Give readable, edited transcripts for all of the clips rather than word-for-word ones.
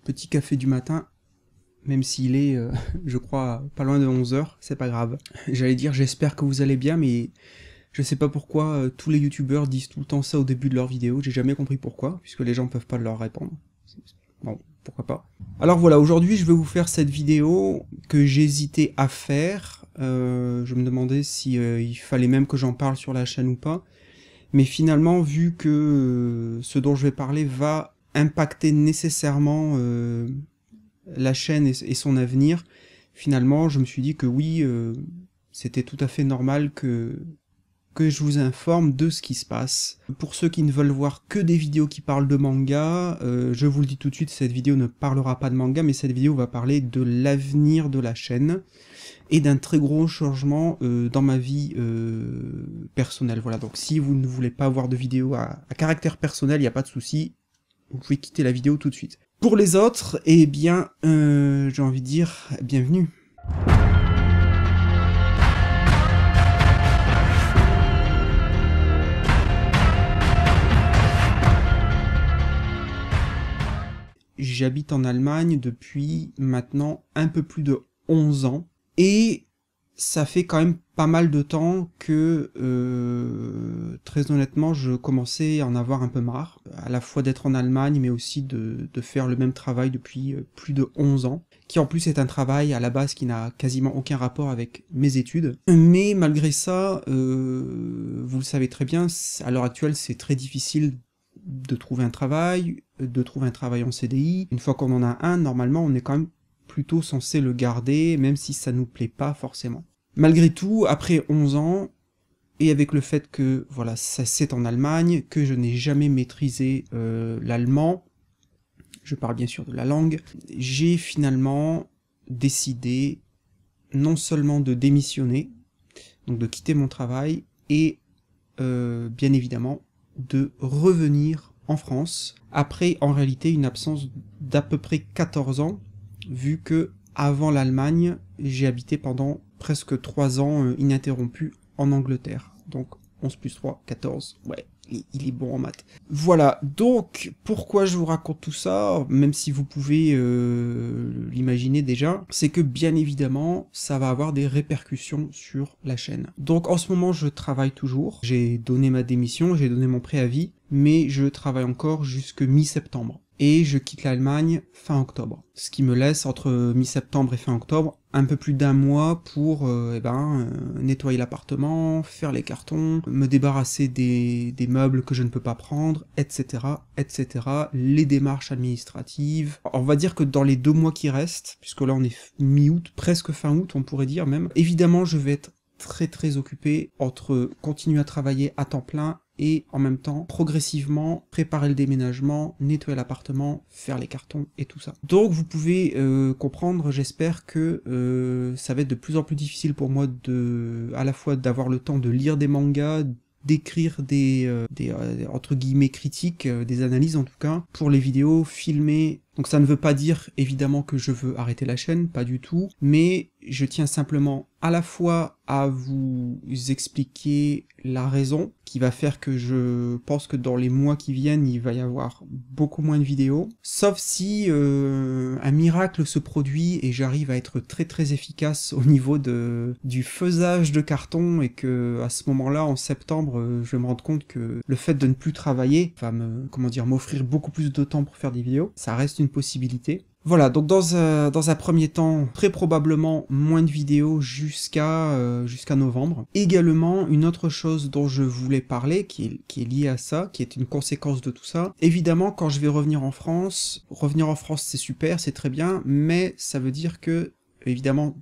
Petit café du matin, même s'il est, je crois, pas loin de 11 h, c'est pas grave. J'allais dire j'espère que vous allez bien, mais je sais pas pourquoi tous les youtubeurs disent tout le temps ça au début de leurs vidéos, j'ai jamais compris pourquoi, puisque les gens peuvent pas leur répondre. Bon, pourquoi pas. Alors voilà, aujourd'hui je vais vous faire cette vidéo que j'hésitais à faire. Je me demandais si il fallait même que j'en parle sur la chaîne ou pas. Mais finalement, vu que ce dont je vais parler va impacter nécessairement la chaîne et son avenir, finalement je me suis dit que oui, c'était tout à fait normal que je vous informe de ce qui se passe. Pour ceux qui ne veulent voir que des vidéos qui parlent de manga, je vous le dis tout de suite, cette vidéo ne parlera pas de manga, mais cette vidéo va parler de l'avenir de la chaîne et d'un très gros changement dans ma vie personnelle. Voilà, donc si vous ne voulez pas voir de vidéo à caractère personnel, il n'y a pas de souci, vous pouvez quitter la vidéo tout de suite. Pour les autres, eh bien, j'ai envie de dire bienvenue. J'habite en Allemagne depuis maintenant un peu plus de 11 ans, et ça fait quand même pas mal de temps que, très honnêtement, je commençais à en avoir un peu marre, à la fois d'être en Allemagne, mais aussi de faire le même travail depuis plus de 11 ans, qui en plus est un travail à la base qui n'a quasiment aucun rapport avec mes études. Mais malgré ça, vous le savez très bien, à l'heure actuelle c'est très difficile de trouver un travail en CDI. Une fois qu'on en a un, normalement on est quand même plutôt censé le garder, même si ça nous plaît pas forcément. Malgré tout, après 11 ans, et avec le fait que voilà, ça c'est en Allemagne, que je n'ai jamais maîtrisé l'allemand, je parle bien sûr de la langue, j'ai finalement décidé non seulement de démissionner, donc de quitter mon travail, et bien évidemment de revenir en France, après en réalité une absence d'à peu près 14 ans, vu que avant l'Allemagne, j'ai habité pendant presque 3 ans ininterrompus en Angleterre. Donc 11 plus 3, 14, ouais, il est bon en maths. Voilà, donc pourquoi je vous raconte tout ça, même si vous pouvez l'imaginer déjà, c'est que bien évidemment, ça va avoir des répercussions sur la chaîne. Donc en ce moment, je travaille toujours, j'ai donné ma démission, j'ai donné mon préavis, mais je travaille encore jusque mi-septembre. Et je quitte l'Allemagne fin octobre. Ce qui me laisse entre mi-septembre et fin octobre un peu plus d'un mois pour nettoyer l'appartement, faire les cartons, me débarrasser des meubles que je ne peux pas prendre, etc., etc., les démarches administratives. On va dire que dans les 2 mois qui restent, puisque là on est mi-août, presque fin août on pourrait dire même, évidemment je vais être très occupé entre continuer à travailler à temps plein et en même temps, progressivement, préparer le déménagement, nettoyer l'appartement, faire les cartons et tout ça. Donc vous pouvez comprendre, j'espère que ça va être de plus en plus difficile pour moi à la fois d'avoir le temps de lire des mangas, d'écrire des entre guillemets critiques, des analyses en tout cas, pour les vidéos, filmer. Donc ça ne veut pas dire évidemment que je veux arrêter la chaîne, pas du tout, mais je tiens simplement à la fois à vous expliquer la raison qui va faire que je pense que dans les mois qui viennent, il va y avoir beaucoup moins de vidéos, sauf si un miracle se produit et j'arrive à être très efficace au niveau du faisage de carton, et que à ce moment-là, en septembre, je vais me rendre compte que le fait de ne plus travailler va m'offrir beaucoup plus de temps pour faire des vidéos, ça reste une possibilité. Voilà, donc dans un premier temps, très probablement moins de vidéos jusqu'à novembre. Également, une autre chose dont je voulais parler, qui est liée à ça, qui est une conséquence de tout ça. Évidemment, quand je vais revenir en France c'est super, c'est très bien, mais ça veut dire que, évidemment,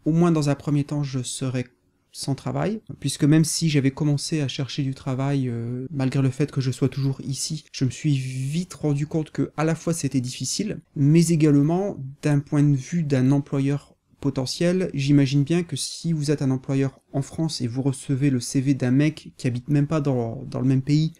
au moins dans un premier temps, je serai sans travail, puisque même si j'avais commencé à chercher du travail, malgré le fait que je sois toujours ici, je me suis vite rendu compte que à la fois c'était difficile, mais également d'un point de vue d'un employeur potentiel, j'imagine bien que si vous êtes un employeur en France et vous recevez le CV d'un mec qui habite même pas dans le même pays,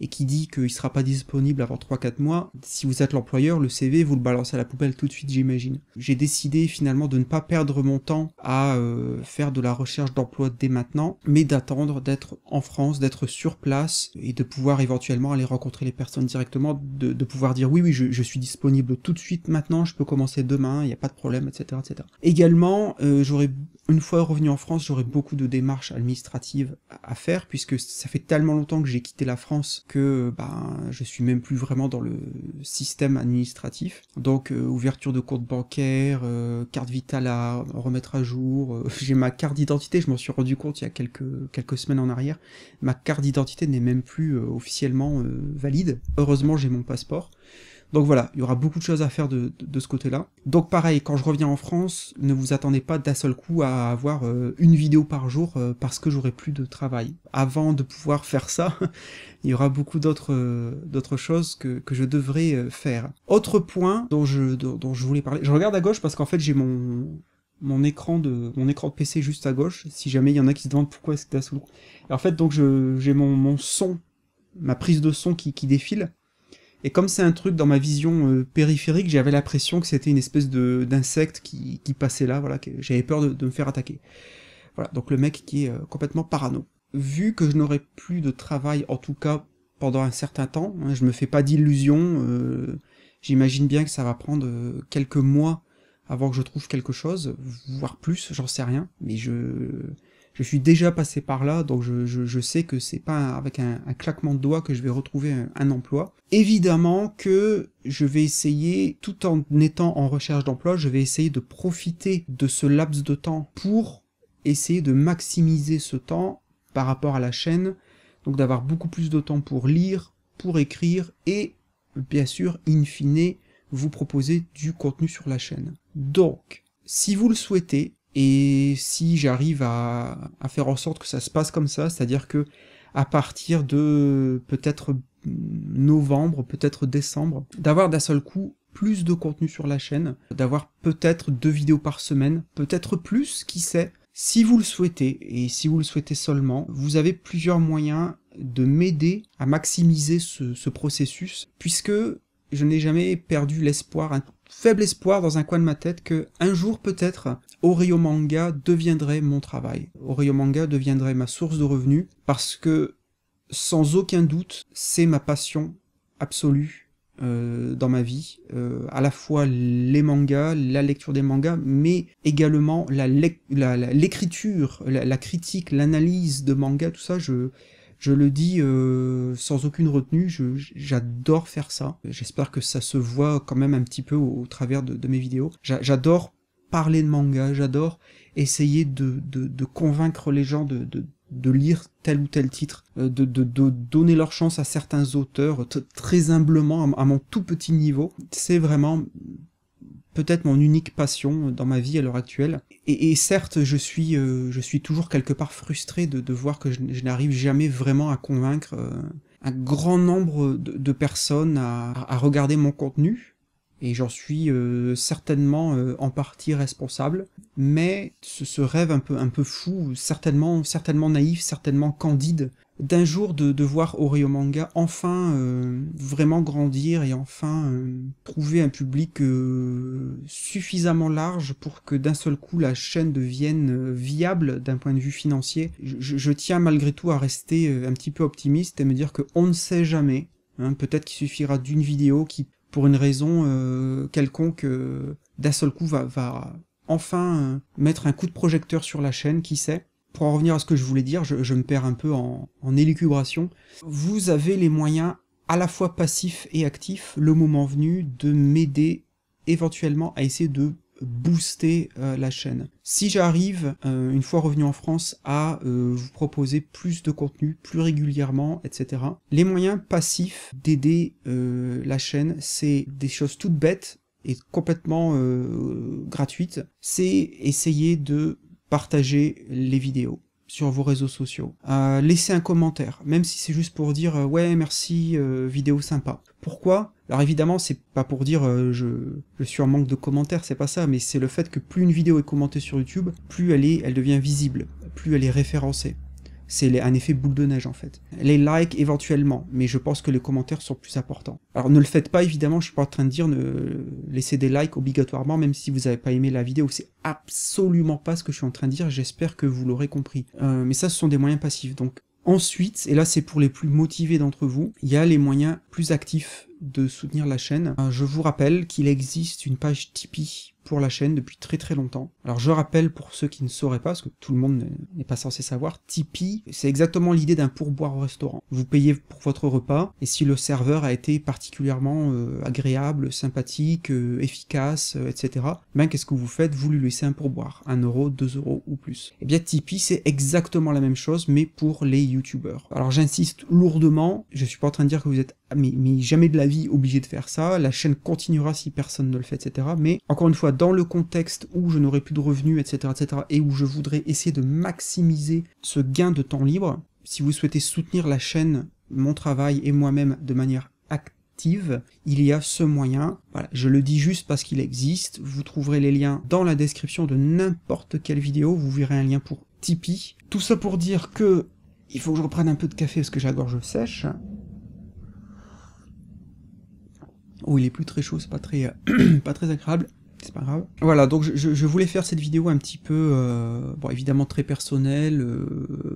et qui dit qu'il sera pas disponible avant 3-4 mois, si vous êtes l'employeur, le CV, vous le balancez à la poubelle tout de suite, j'imagine. J'ai décidé finalement de ne pas perdre mon temps à faire de la recherche d'emploi dès maintenant, mais d'attendre d'être en France, d'être sur place, et de pouvoir éventuellement aller rencontrer les personnes directement, de pouvoir dire oui, je suis disponible tout de suite maintenant, je peux commencer demain, il n'y a pas de problème, etc. etc. Également, une fois revenu en France, j'aurai beaucoup de démarches administratives à faire, puisque ça fait tellement longtemps que j'ai quitté la France que je suis même plus vraiment dans le système administratif. Donc ouverture de compte bancaire, carte vitale à remettre à jour, j'ai ma carte d'identité, je m'en suis rendu compte il y a quelques semaines en arrière, ma carte d'identité n'est même plus officiellement valide. Heureusement j'ai mon passeport. Donc voilà, il y aura beaucoup de choses à faire de ce côté-là. Donc pareil, quand je reviens en France, ne vous attendez pas d'un seul coup à avoir une vidéo par jour parce que j'aurai plus de travail. Avant de pouvoir faire ça, il y aura beaucoup d'autres choses que je devrais faire. Autre point dont je voulais parler, je regarde à gauche parce qu'en fait j'ai mon écran de PC juste à gauche, si jamais il y en a qui se demandent pourquoi est-ce que t'as sous. Et en fait donc j'ai mon son, ma prise de son qui défile. Et comme c'est un truc dans ma vision périphérique, j'avais l'impression que c'était une espèce d'insecte qui passait là, voilà, que j'avais peur de me faire attaquer. Voilà, donc le mec qui est complètement parano. Vu que je n'aurai plus de travail, en tout cas pendant un certain temps, hein, je me fais pas d'illusions, j'imagine bien que ça va prendre quelques mois avant que je trouve quelque chose, voire plus, j'en sais rien, mais je suis déjà passé par là, donc je sais que c'est pas avec un claquement de doigts que je vais retrouver un emploi. Évidemment que je vais essayer, tout en étant en recherche d'emploi, je vais essayer de profiter de ce laps de temps pour essayer de maximiser ce temps par rapport à la chaîne, donc d'avoir beaucoup plus de temps pour lire, pour écrire, et bien sûr, in fine, vous proposer du contenu sur la chaîne. Donc, si vous le souhaitez, et si j'arrive à faire en sorte que ça se passe comme ça, c'est-à-dire que à partir de peut-être novembre, peut-être décembre, d'avoir d'un seul coup plus de contenu sur la chaîne, d'avoir peut-être 2 vidéos par semaine, peut-être plus, qui sait. Si vous le souhaitez, et si vous le souhaitez seulement, vous avez plusieurs moyens de m'aider à maximiser ce processus, puisque je n'ai jamais perdu l'espoir, un faible espoir dans un coin de ma tête que un jour peut-être Oreo Manga deviendrait mon travail. Oreo Manga deviendrait ma source de revenus parce que sans aucun doute c'est ma passion absolue dans ma vie. À la fois les mangas, la lecture des mangas, mais également l'écriture, la critique, l'analyse de mangas, tout ça, je le dis sans aucune retenue, j'adore faire ça. J'espère que ça se voit quand même un petit peu au travers de mes vidéos. J'adore parler de manga, j'adore essayer de convaincre les gens de lire tel ou tel titre, de donner leur chance à certains auteurs, très humblement, à mon tout petit niveau. C'est vraiment peut-être mon unique passion dans ma vie à l'heure actuelle. Et certes, je suis toujours quelque part frustré de voir que je n'arrive jamais vraiment à convaincre un grand nombre de personnes à regarder mon contenu. Et j'en suis certainement en partie responsable. Mais ce rêve un peu fou, certainement naïf, certainement candide, d'un jour de voir Oreo Manga enfin vraiment grandir et enfin trouver un public suffisamment large pour que d'un seul coup la chaîne devienne viable d'un point de vue financier. Je tiens malgré tout à rester un petit peu optimiste et me dire qu'on ne sait jamais. Hein, peut-être qu'il suffira d'une vidéo qui, pour une raison quelconque, d'un seul coup va enfin mettre un coup de projecteur sur la chaîne, qui sait. Pour en revenir à ce que je voulais dire, je me perds un peu en élucubration. Vous avez les moyens à la fois passifs et actifs, le moment venu, de m'aider éventuellement à essayer de booster la chaîne. Si j'arrive, une fois revenu en France, à vous proposer plus de contenu, plus régulièrement, etc. Les moyens passifs d'aider la chaîne, c'est des choses toutes bêtes et complètement gratuites. C'est essayer de partager les vidéos sur vos réseaux sociaux. Laissez un commentaire, même si c'est juste pour dire ouais merci, vidéo sympa. Pourquoi? Alors évidemment c'est pas pour dire je suis en manque de commentaires, c'est pas ça, mais c'est le fait que plus une vidéo est commentée sur YouTube, plus elle devient visible, plus elle est référencée. c'est un effet boule de neige en fait. Les likes éventuellement, mais je pense que les commentaires sont plus importants. Alors ne le faites pas évidemment, je suis pas en train de dire ne laissez des likes obligatoirement, même si vous n'avez pas aimé la vidéo, c'est absolument pas ce que je suis en train de dire, j'espère que vous l'aurez compris. Mais ça ce sont des moyens passifs, donc ensuite, et là c'est pour les plus motivés d'entre vous, il y a les moyens plus actifs de soutenir la chaîne. Je vous rappelle qu'il existe une page Tipeee pour la chaîne depuis très très longtemps. Alors je rappelle pour ceux qui ne sauraient pas, parce que tout le monde n'est pas censé savoir, Tipeee, c'est exactement l'idée d'un pourboire au restaurant. Vous payez pour votre repas, et si le serveur a été particulièrement agréable, sympathique, efficace, etc., ben qu'est-ce que vous faites? Vous lui laissez un pourboire, 1 euro, 2 euros ou plus. Et bien Tipeee c'est exactement la même chose, mais pour les youtubeurs. Alors j'insiste lourdement, je suis pas en train de dire que vous êtes mais jamais de la vie obligé de faire ça, la chaîne continuera si personne ne le fait, etc. Mais encore une fois, dans le contexte où je n'aurai plus de revenus, etc., et où je voudrais essayer de maximiser ce gain de temps libre, si vous souhaitez soutenir la chaîne, mon travail et moi-même de manière active, il y a ce moyen. Voilà, je le dis juste parce qu'il existe, vous trouverez les liens dans la description de n'importe quelle vidéo, vous verrez un lien pour Tipeee. Tout ça pour dire que il faut que je reprenne un peu de café parce que j'ai la gorge sèche. Oh, il est plus très chaud, c'est pas très, pas très agréable, c'est pas grave. Voilà, donc je voulais faire cette vidéo un petit peu, bon évidemment très personnelle,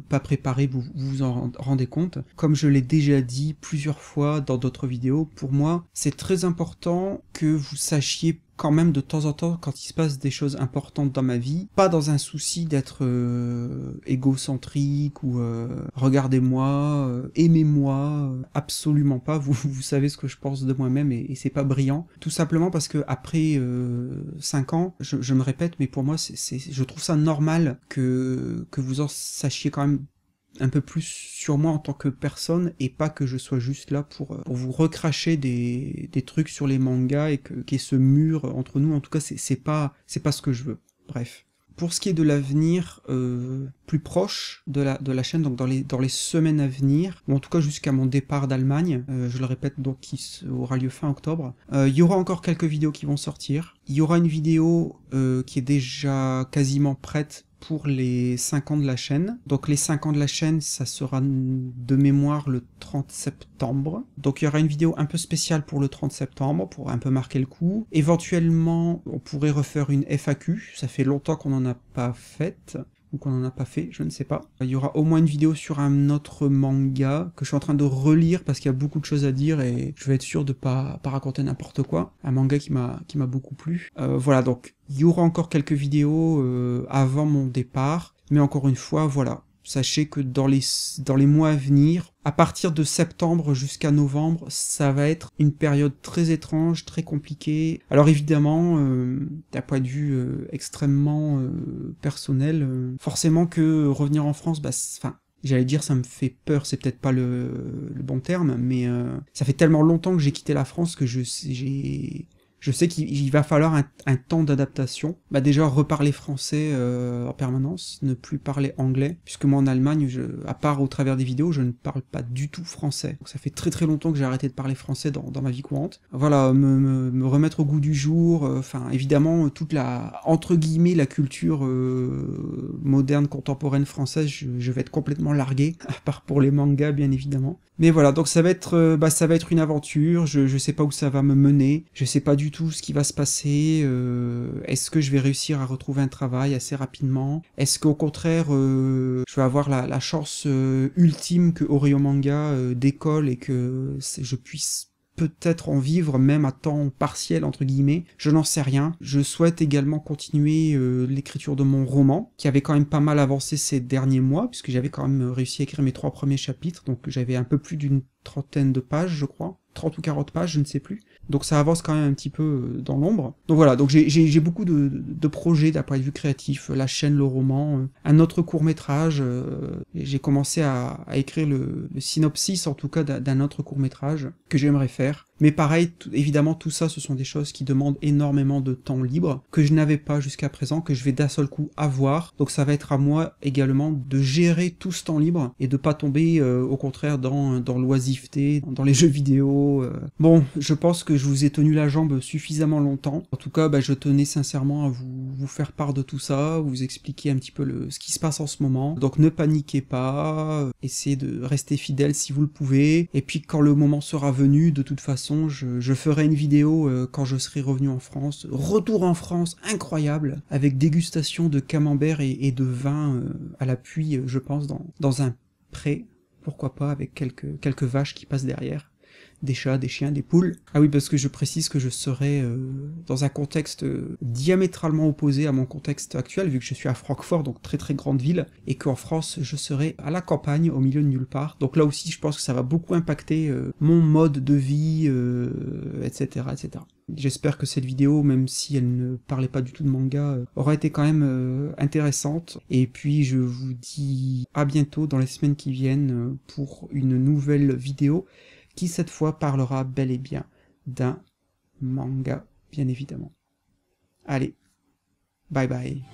pas préparée, vous vous en rendez compte. Comme je l'ai déjà dit plusieurs fois dans d'autres vidéos, pour moi, c'est très important que vous sachiez quand même de temps en temps quand il se passe des choses importantes dans ma vie, pas dans un souci d'être égocentrique ou regardez-moi, aimez-moi, absolument pas, vous savez ce que je pense de moi-même et c'est pas brillant, tout simplement parce que après 5 ans, je me répète, mais pour moi je trouve ça normal que vous en sachiez quand même un peu plus sur moi en tant que personne et pas que je sois juste là pour vous recracher des trucs sur les mangas et qu'il y ait ce mur entre nous. En tout cas c'est pas ce que je veux. Bref. Pour ce qui est de l'avenir plus proche de la chaîne, donc dans les semaines à venir, ou en tout cas jusqu'à mon départ d'Allemagne, je le répète donc qui aura lieu fin octobre, il y aura encore quelques vidéos qui vont sortir. Il y aura une vidéo qui est déjà quasiment prête pour les 5 ans de la chaîne. Donc les 5 ans de la chaîne, ça sera de mémoire le 30 septembre. Donc il y aura une vidéo un peu spéciale pour le 30 septembre, pour un peu marquer le coup. Éventuellement, on pourrait refaire une FAQ, ça fait longtemps qu'on n'en a pas faite. Ou qu'on n'en a pas fait, je ne sais pas. Il y aura au moins une vidéo sur un autre manga que je suis en train de relire parce qu'il y a beaucoup de choses à dire et je vais être sûr de pas raconter n'importe quoi. Un manga qui m'a beaucoup plu. Voilà, donc il y aura encore quelques vidéos avant mon départ, mais encore une fois, voilà. Sachez que dans les mois à venir, à partir de septembre jusqu'à novembre, ça va être une période très étrange, très compliquée. Alors évidemment, d'un point de vue extrêmement personnel, forcément que revenir en France, bah, enfin, j'allais dire ça me fait peur, c'est peut-être pas le bon terme, mais ça fait tellement longtemps que j'ai quitté la France que je sais qu'il va falloir un temps d'adaptation. Bah déjà reparler français en permanence, ne plus parler anglais, puisque moi en Allemagne, à part au travers des vidéos, je ne parle pas du tout français. Donc ça fait très très longtemps que j'ai arrêté de parler français dans ma vie courante. Voilà, me remettre au goût du jour, enfin évidemment toute entre guillemets la culture moderne, contemporaine française, je vais être complètement largué, à part pour les mangas bien évidemment. Mais voilà, donc ça va être une aventure, je sais pas où ça va me mener, je sais pas du tout ce qui va se passer, est-ce que je vais réussir à retrouver un travail assez rapidement, est-ce qu'au contraire je vais avoir la chance ultime que Oreo Manga décolle et que je puisse peut-être en vivre même à temps partiel entre guillemets, je n'en sais rien. Je souhaite également continuer l'écriture de mon roman, qui avait quand même pas mal avancé ces derniers mois, puisque j'avais quand même réussi à écrire mes 3 premiers chapitres, donc j'avais un peu plus d'une 30aine de pages je crois, 30 ou 40 pages, je ne sais plus. Donc ça avance quand même un petit peu dans l'ombre. Donc voilà, donc j'ai beaucoup de projets d'un point de vue créatif, la chaîne, le roman, un autre court-métrage, j'ai commencé à écrire le synopsis en tout cas d'un autre court-métrage que j'aimerais faire. Mais pareil, évidemment, tout ça, ce sont des choses qui demandent énormément de temps libre, que je n'avais pas jusqu'à présent, que je vais d'un seul coup avoir. Donc ça va être à moi également de gérer tout ce temps libre, et de pas tomber au contraire dans l'oisiveté, dans les jeux vidéo. Bon, je pense que je vous ai tenu la jambe suffisamment longtemps. En tout cas, je tenais sincèrement à vous faire part de tout ça, vous expliquer un petit peu ce qui se passe en ce moment. Donc ne paniquez pas, essayez de rester fidèle si vous le pouvez, et puis quand le moment sera venu, de toute façon, je ferai une vidéo quand je serai revenu en France. Retour en France, incroyable, avec dégustation de camembert et de vin à l'appui, je pense, dans un pré, pourquoi pas, avec quelques vaches qui passent derrière. Des chats, des chiens, des poules. Ah oui, parce que je précise que je serai dans un contexte diamétralement opposé à mon contexte actuel, vu que je suis à Francfort, donc très très grande ville, et qu'en France, je serai à la campagne, au milieu de nulle part. Donc là aussi, je pense que ça va beaucoup impacter mon mode de vie, etc., etc. J'espère que cette vidéo, même si elle ne parlait pas du tout de manga, aura été quand même intéressante. Et puis je vous dis à bientôt dans les semaines qui viennent pour une nouvelle vidéo, qui cette fois parlera bel et bien d'un manga, bien évidemment. Allez, bye bye.